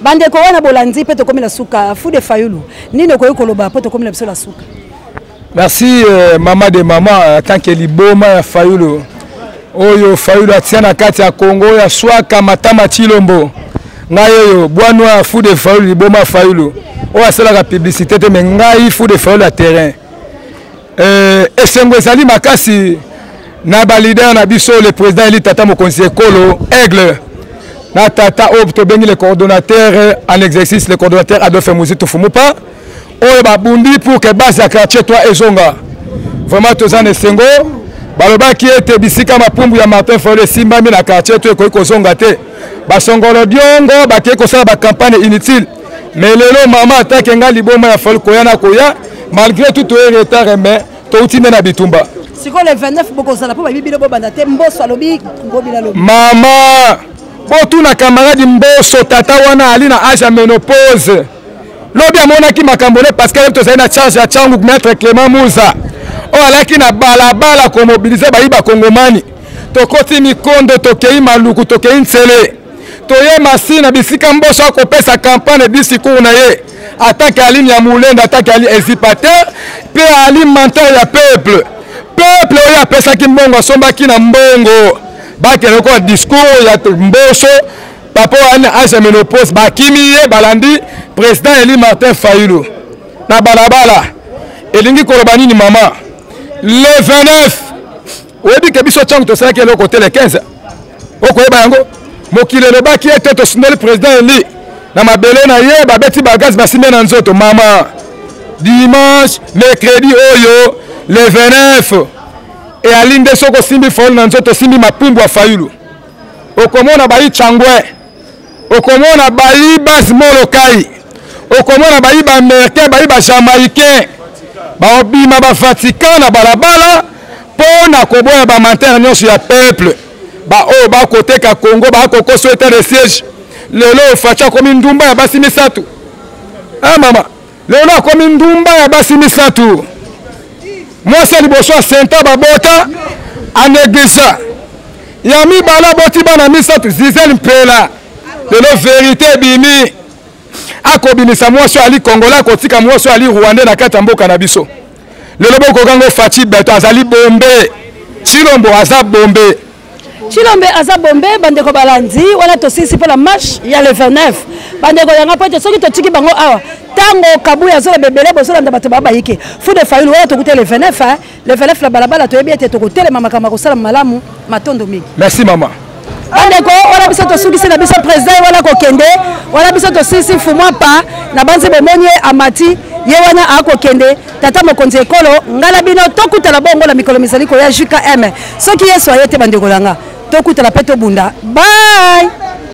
bande ko wana bolandi pe to komi la suka fu de fayulu nino ko yokoloba pe to komi la biso la suka. Merci maman de maman tant que liboma ya fayulu oyo fayulu atiana kati ya Congo ya swaka matama chilombo ngayo bwanwa fu de fayulu liboma fayulu o asala la publicité te mengai fu de fayulu à terrain esengo ezali makasi na ba leader na biso le président Eli Tata Mokonzi Ekolo Aigle na tata opto bengi le coordonnateur en exercice le coordonnateur Adolphe Muzito Fumupa oyo babundi pour que base ya quartier toi ezonga vraiment tozane sengo balobaki ete bisika mapumbu ya Martin Fayulu simbami na quartier toi ekoki kozonga te basongolo diongo bakei kosala ba campagne inutile mais lelo mama atake nga liboma ya Fayulu koya na koya malgré tout le retard mais touti na bitumba siko le 29 bokozala po babibilo bobanda te mboso alobi ngobila lobi mama botu na camarade mboso tata wana ali na âge ya ménopause lobi amonaki makambo ne parce que tozali na charge ya changu maître Clément Mouza o alaki na balabala ko mobiliser bayiba kongomani tokoti mikondo tokei maluku tokei nsele toye masina bisika mboso akopesa campagne discours na ye attaque à ligne ya mulenda attaque à ligne exipateur pe ali menteur ya peuple oyo apesaki mbongo asombaki na mbongo bakele ko discours ya mboso papa wana âge ménopause bakimi ye balandi président Eli Martin Fayulu na balabala elingi koloba nini mama le 29 oyebi ke biso changu tosalaki eloko te le 15 okoyeba yango mokili elobaki ete tosundeli président Eli na mabele na ye babeti bagaz basimbe na nzoto mama dimanche mercredi oyo le 29 et alinde soko simbi Fayulu na nzoto simbi mapumbu ya Fayulu okomona bayi changwe okomona bayi basmolokai okomona bayi ba américain bayi ba jamaïcain ba obima ba Vatican na balabala pona koboya ba mantere nyonso ya peuple ba o ba côté ka Congo ba kokoso état de siège lelo facha komi ndumba ya basi misatu mama lelo komi ndumba ya basi misatu moi c'est liboso ya senta babota anegisa ya mibala boti bana misatu zizel mpela lelo vérité bimi akobimisa mwaso ali Congolais kotika mwaso ali Rwandais na kati mboka na biso lelo bokokango Fati Beto azali bombe Chilombo aza bombe Chilombe aza bombe bandeko balandi wana tosisi pour la marche ya le 29 bandeko yanga pote soki totiki bango awa tango kabuya zola bebele bozola ndabato babayike fu de Fayulu wana tokute le 29 le 29 la balabala toyebi ete tokutele mama kama kosala malamu matondo mingi. Merci maman. Bandeko wana biso tosukisi na biso président wana kokende wana biso tosisi fumwa pa na banze bemonye amati ye wana akokende Tata Mokonzi Ekolo ngala bino tokutela bongo la mikolo misali ko ya JKM soki yeso ayete bandeko langa tokutela peto bunda bye.